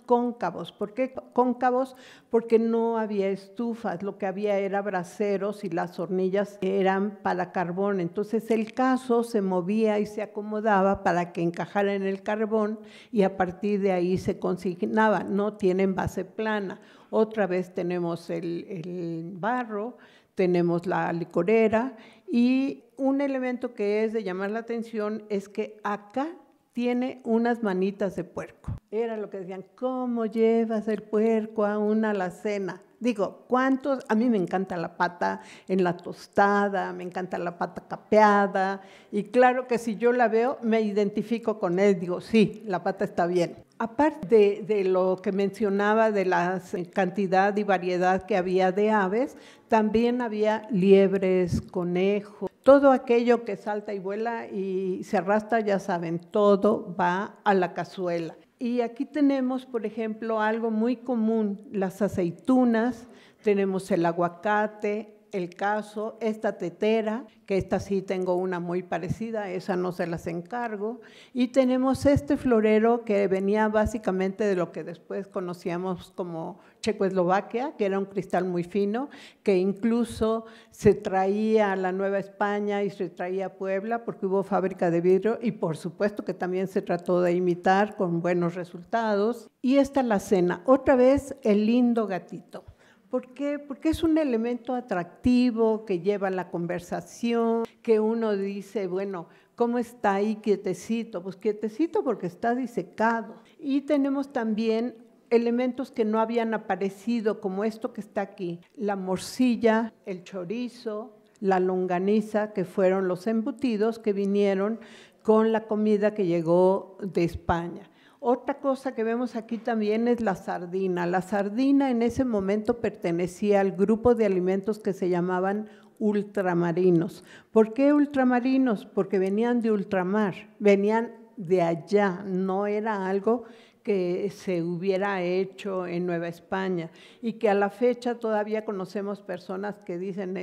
cóncavos. ¿Por qué cóncavos? Porque no había estufas, lo que había era braseros y las hornillas eran para carbón. Entonces el caso se movía y se acomodaba para que encajara en el carbón y a partir de ahí se consignaba. No tienen base plana. Otra vez tenemos el barro, tenemos la licorera y un elemento que es de llamar la atención es que acá tiene unas manitas de puerco. Era lo que decían, ¿cómo llevas el puerco a una alacena? Digo, ¿cuántos? A mí me encanta la pata en la tostada, me encanta la pata capeada, y claro que si yo la veo, me identifico con él, digo, sí, la pata está bien. Aparte de lo que mencionaba de la cantidad y variedad que había de aves, también había liebres, conejos, todo aquello que salta y vuela y se arrastra, ya saben, todo va a la cazuela. Y aquí tenemos, por ejemplo, algo muy común, las aceitunas, tenemos el aguacate, el caso, esta tetera, que esta sí tengo una muy parecida, esa no se las encargo, y tenemos este florero que venía básicamente de lo que después conocíamos como Checoslovaquia, que era un cristal muy fino, que incluso se traía a la Nueva España y se traía a Puebla porque hubo fábrica de vidrio y por supuesto que también se trató de imitar con buenos resultados. Y esta alacena, otra vez el lindo gatito. ¿Por qué? Porque es un elemento atractivo que lleva la conversación, que uno dice, bueno, ¿cómo está ahí quietecito? Pues quietecito porque está disecado. Y tenemos también elementos que no habían aparecido, como esto que está aquí, la morcilla, el chorizo, la longaniza, que fueron los embutidos que vinieron con la comida que llegó de España. Otra cosa que vemos aquí también es la sardina. La sardina en ese momento pertenecía al grupo de alimentos que se llamaban ultramarinos. ¿Por qué ultramarinos? Porque venían de ultramar, venían de allá, no era algo que se hubiera hecho en Nueva España y que a la fecha todavía conocemos personas que dicen,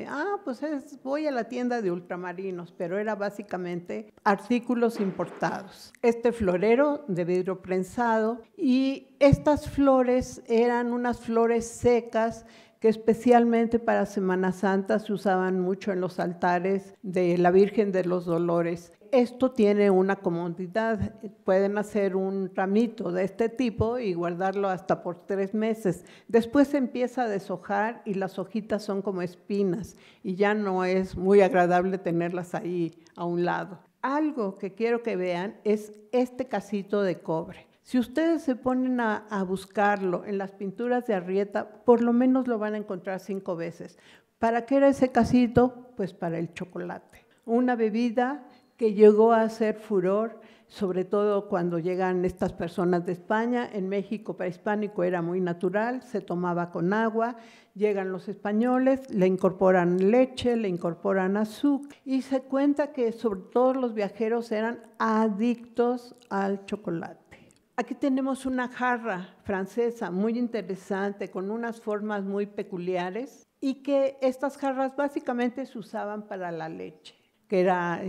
voy a la tienda de ultramarinos, pero era básicamente artículos importados. Este florero de vidrio prensado y estas flores eran unas flores secas que especialmente para Semana Santa se usaban mucho en los altares de la Virgen de los Dolores. Esto tiene una comodidad, pueden hacer un ramito de este tipo y guardarlo hasta por 3 meses. Después se empieza a deshojar y las hojitas son como espinas y ya no es muy agradable tenerlas ahí a un lado. Algo que quiero que vean es este casito de cobre. Si ustedes se ponen a buscarlo en las pinturas de Arrieta, por lo menos lo van a encontrar 5 veces. ¿Para qué era ese casito? Pues para el chocolate. Una bebida que llegó a hacer furor, sobre todo cuando llegan estas personas de España. En México prehispánico era muy natural, se tomaba con agua, llegan los españoles, le incorporan leche, le incorporan azúcar y se cuenta que sobre todo los viajeros eran adictos al chocolate. Aquí tenemos una jarra francesa muy interesante con unas formas muy peculiares y que estas jarras básicamente se usaban para la leche. Era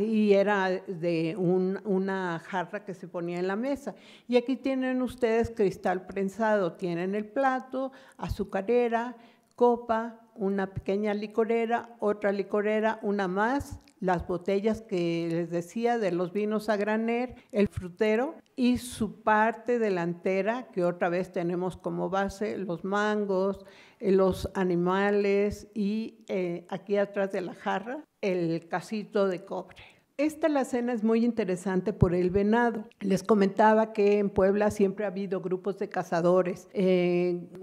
de una jarra que se ponía en la mesa. Y aquí tienen ustedes cristal prensado, tienen el plato, azucarera, copa, una pequeña licorera, otra licorera, una más, las botellas que les decía de los vinos a granel, el frutero y su parte delantera, que otra vez tenemos como base los mangos, los animales y aquí atrás de la jarra, el casito de cobre. Esta alacena es muy interesante por el venado. Les comentaba que en Puebla siempre ha habido grupos de cazadores,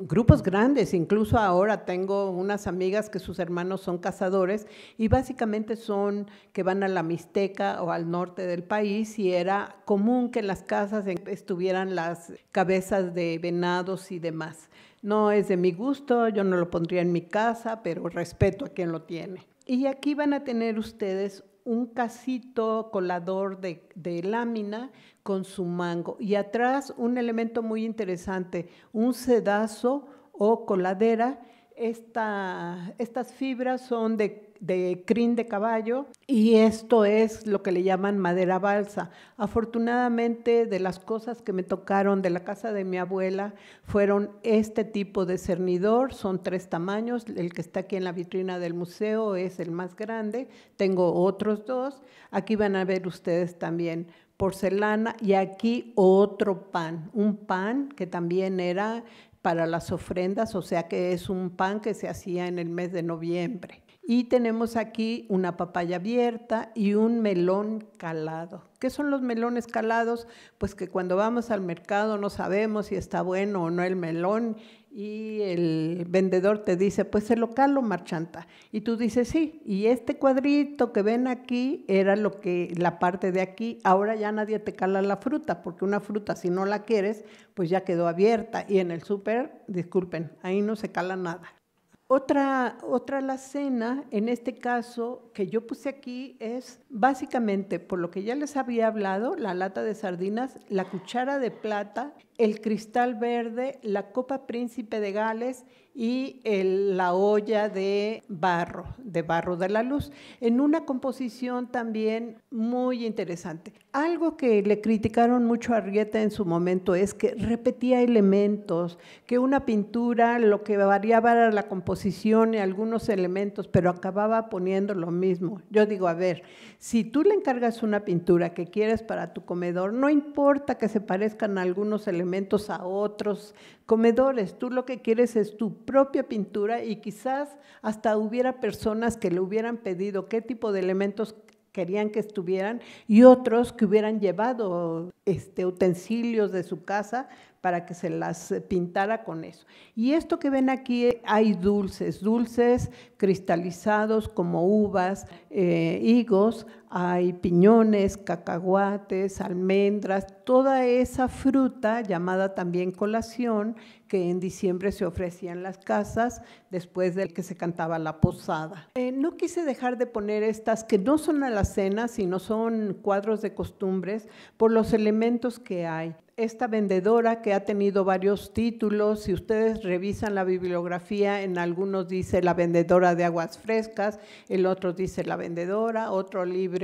grupos grandes, incluso ahora tengo unas amigas que sus hermanos son cazadores y básicamente son que van a la Mixteca o al norte del país y era común que en las casas estuvieran las cabezas de venados y demás. No es de mi gusto, yo no lo pondría en mi casa, pero respeto a quien lo tiene. Y aquí van a tener ustedes un casito colador de lámina con su mango y atrás un elemento muy interesante, un sedazo o coladera. Estas fibras son de crin de caballo y esto es lo que le llaman madera balsa. Afortunadamente, de las cosas que me tocaron de la casa de mi abuela fueron este tipo de cernidor, son 3 tamaños, el que está aquí en la vitrina del museo es el más grande, tengo otros 2, aquí van a ver ustedes también porcelana y aquí otro pan, un pan que también era para las ofrendas, o sea que es un pan que se hacía en el mes de noviembre. Y tenemos aquí una papaya abierta y un melón calado. ¿Qué son los melones calados? Pues que cuando vamos al mercado no sabemos si está bueno o no el melón y el vendedor te dice, pues se lo calo, marchanta. Y tú dices, sí, y este cuadrito que ven aquí era la parte de aquí. Ahora ya nadie te cala la fruta, porque una fruta si no la quieres, pues ya quedó abierta. Y en el súper, disculpen, ahí no se cala nada. Otra alacena, en este caso, que yo puse aquí es básicamente, por lo que ya les había hablado, la lata de sardinas, la cuchara de plata, el cristal verde, la copa príncipe de Gales y la olla de barro de la luz, en una composición también muy interesante. Algo que le criticaron mucho a Arrieta en su momento es que repetía elementos, que una pintura lo que variaba era la composición y algunos elementos, pero acababa poniendo lo mismo. Yo digo, a ver, si tú le encargas una pintura que quieres para tu comedor, no importa que se parezcan algunos elementos a otros comedores, tú lo que quieres es tu propia pintura y quizás hasta hubiera personas que le hubieran pedido qué tipo de elementos querían que estuvieran y otros que hubieran llevado utensilios de su casa para que se las pintara con eso. Y esto que ven aquí, hay dulces cristalizados como uvas, higos, hay piñones, cacahuates, almendras, toda esa fruta llamada también colación que en diciembre se ofrecía en las casas después de que se cantaba la posada. No quise dejar de poner estas que no son alacenas, sino son cuadros de costumbres por los elementos que hay. Esta vendedora que ha tenido varios títulos, si ustedes revisan la bibliografía, en algunos dice la vendedora de aguas frescas, el otro dice la vendedora, otro libro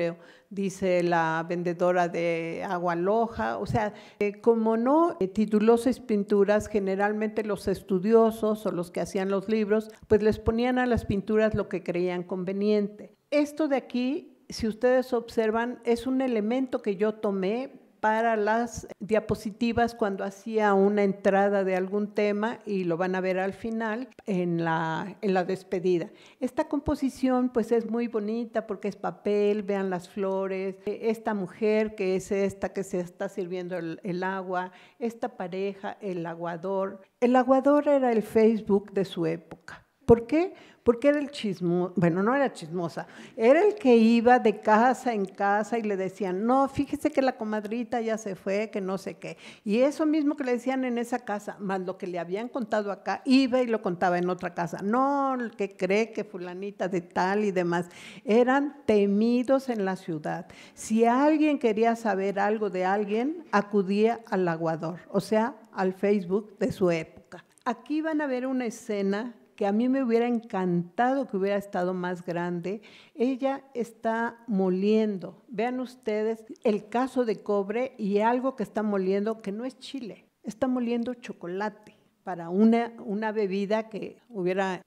dice la vendedora de agua loja, o sea, como no tituló sus pinturas, generalmente los estudiosos o los que hacían los libros, pues les ponían a las pinturas lo que creían conveniente. Esto de aquí, si ustedes observan, es un elemento que yo tomé para las diapositivas cuando hacía una entrada de algún tema y lo van a ver al final en la despedida. Esta composición pues es muy bonita porque es papel, vean las flores, esta mujer que es esta que se está sirviendo el agua, esta pareja, el aguador. El aguador era el Facebook de su época. ¿Por qué? Porque era el chismoso, bueno, no era chismosa, era el que iba de casa en casa y le decían, no, fíjese que la comadrita ya se fue, que no sé qué. Y eso mismo que le decían en esa casa, más lo que le habían contado acá, iba y lo contaba en otra casa. No, el que cree que fulanita de tal y demás, eran temidos en la ciudad. Si alguien quería saber algo de alguien, acudía al aguador, o sea, al Facebook de su época. Aquí van a ver una escena que a mí me hubiera encantado que hubiera estado más grande. Ella está moliendo, vean ustedes el caso de cobre y algo que está moliendo que no es chile, está moliendo chocolate para una bebida que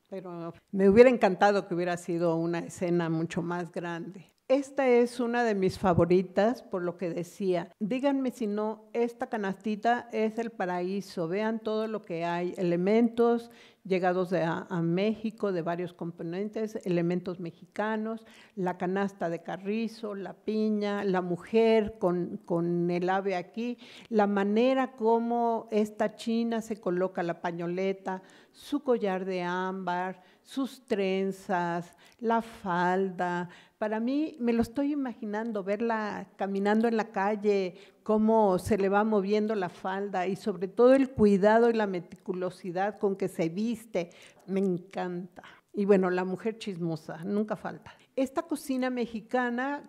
pero me hubiera encantado que hubiera sido una escena mucho más grande. Esta es una de mis favoritas, por lo que decía. Díganme si no, esta canastita es el paraíso. Vean todo lo que hay, elementos llegados a México de varios componentes, elementos mexicanos, la canasta de carrizo, la piña, la mujer con el ave aquí, la manera como esta china se coloca la pañoleta, su collar de ámbar, sus trenzas, la falda. Para mí, me lo estoy imaginando, verla caminando en la calle, cómo se le va moviendo la falda y sobre todo el cuidado y la meticulosidad con que se viste, me encanta. Y bueno, la mujer chismosa, nunca falta. Esta cocina mexicana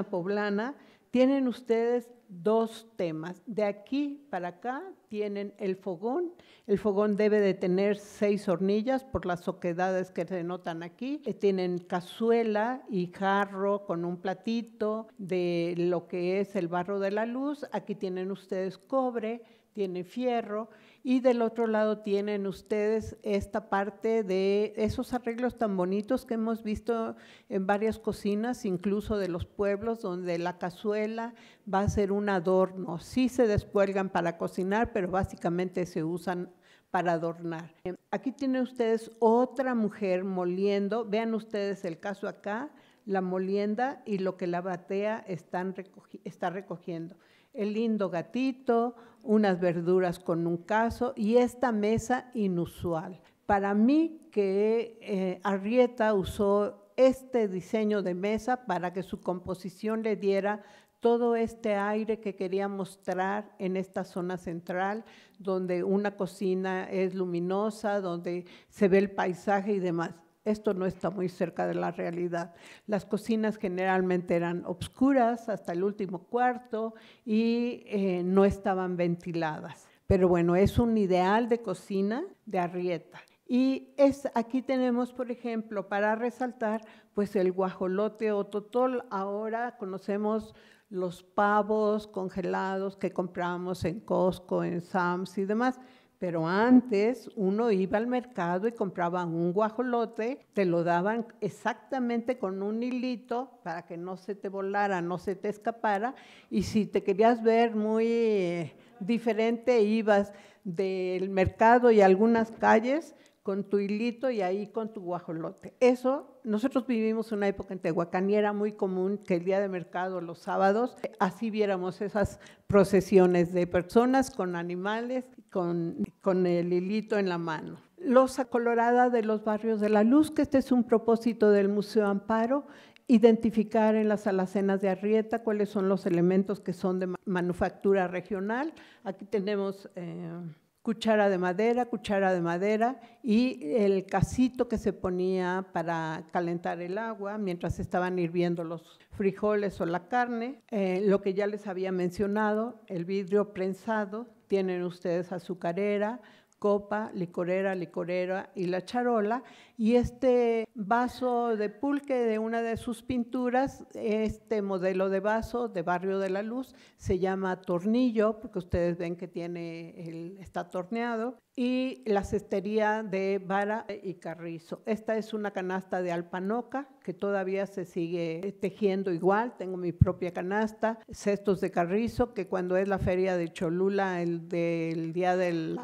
poblana, tienen ustedes dos temas. De aquí para acá tienen el fogón. El fogón debe de tener 6 hornillas por las oquedades que se notan aquí. Tienen cazuela y jarro con un platito de lo que es el barro de la luz. Aquí tienen ustedes cobre, tiene fierro, y del otro lado tienen ustedes esta parte de esos arreglos tan bonitos que hemos visto en varias cocinas, incluso de los pueblos, donde la cazuela va a ser un adorno. Sí se descuelgan para cocinar, pero básicamente se usan para adornar. Aquí tienen ustedes otra mujer moliendo. Vean ustedes el caso acá, la molienda y lo que la batea está recogiendo. El lindo gatito, unas verduras con un cazo y esta mesa inusual. Para mí que Arrieta usó este diseño de mesa para que su composición le diera todo este aire que quería mostrar en esta zona central, donde una cocina es luminosa, donde se ve el paisaje y demás. Esto no está muy cerca de la realidad. Las cocinas generalmente eran obscuras hasta el último cuarto y no estaban ventiladas. Pero bueno, es un ideal de cocina de Arrieta. Y aquí tenemos, por ejemplo, para resaltar, pues el guajolote o totol. Ahora conocemos los pavos congelados que compramos en Costco, en Sam's y demás. Pero antes uno iba al mercado y compraba un guajolote, te lo daban exactamente con un hilito para que no se te volara, no se te escapara, y si te querías ver muy diferente, ibas del mercado y a algunas calles con tu hilito y ahí con tu guajolote. Eso, nosotros vivimos una época en Tehuacán y era muy común que el día de mercado, los sábados, así viéramos esas procesiones de personas con animales, con el hilito en la mano. Loza colorada de los barrios de la luz, que este es un propósito del Museo Amparo, identificar en las alacenas de Arrieta cuáles son los elementos que son de manufactura regional. Aquí tenemos cuchara de madera y el casito que se ponía para calentar el agua mientras estaban hirviendo los frijoles o la carne. Lo que ya les había mencionado, el vidrio prensado, tienen ustedes azucarera, copa, licorera y la charola, y este vaso de pulque de una de sus pinturas, este modelo de vaso de Barrio de la Luz, se llama tornillo, porque ustedes ven que está torneado, y la cestería de vara y carrizo. Esta es una canasta de alpanoca que todavía se sigue tejiendo igual, tengo mi propia canasta, cestos de carrizo, que cuando es la feria de Cholula, el día del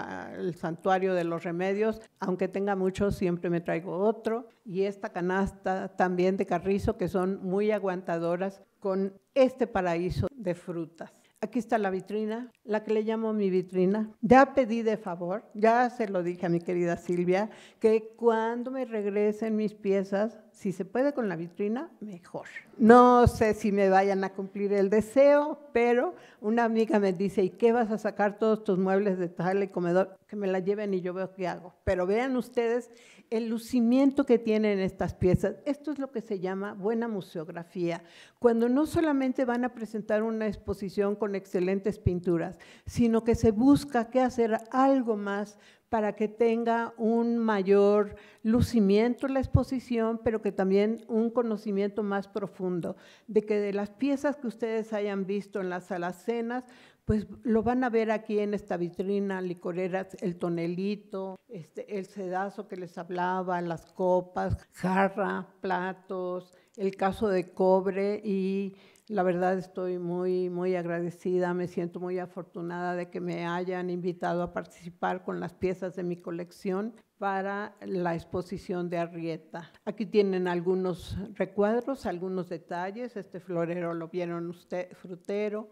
santuario de los remedios, aunque tenga muchos, siempre me traigo otro, y esta canasta también de carrizo, que son muy aguantadoras, con este paraíso de frutas. Aquí está la vitrina, la que le llamo mi vitrina. Ya pedí de favor, ya se lo dije a mi querida Silvia, que cuando me regresen mis piezas, si se puede con la vitrina, mejor. No sé si me vayan a cumplir el deseo, pero una amiga me dice, ¿y qué vas a sacar todos tus muebles de sala y comedor? Que me la lleven y yo veo qué hago. Pero vean ustedes el lucimiento que tienen estas piezas. Esto es lo que se llama buena museografía, cuando no solamente van a presentar una exposición con excelentes pinturas, sino que se busca que hacer algo más para que tenga un mayor lucimiento en la exposición, pero que también un conocimiento más profundo, de que de las piezas que ustedes hayan visto en las alacenas, pues lo van a ver aquí en esta vitrina, licoreras, el tonelito, el sedazo que les hablaba, las copas, jarra, platos, el caso de cobre, y la verdad estoy muy, muy agradecida, me siento muy afortunada de que me hayan invitado a participar con las piezas de mi colección para la exposición de Arrieta. Aquí tienen algunos recuadros, algunos detalles. Este florero lo vieron usted, frutero,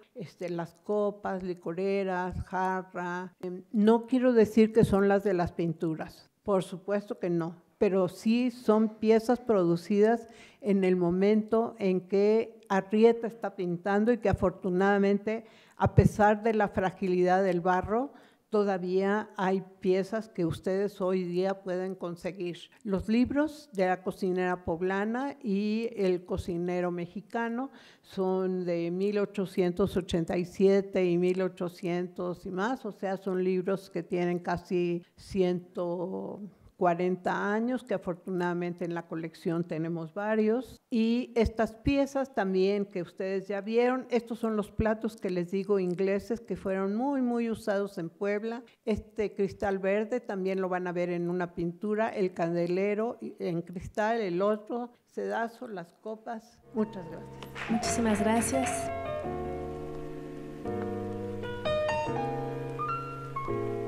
las copas, licoreras, jarra. No quiero decir que son las de las pinturas, por supuesto que no, pero sí son piezas producidas en el momento en que Arrieta está pintando y que afortunadamente, a pesar de la fragilidad del barro, todavía hay piezas que ustedes hoy día pueden conseguir. Los libros de la cocinera poblana y el cocinero mexicano son de 1887 y 1800 y más, o sea, son libros que tienen casi 140 años, que afortunadamente en la colección tenemos varios. Y estas piezas también que ustedes ya vieron, estos son los platos que les digo ingleses que fueron muy, muy usados en Puebla. Este cristal verde también lo van a ver en una pintura, el candelero en cristal, el otro sedazo, las copas. Muchas gracias. Muchísimas gracias.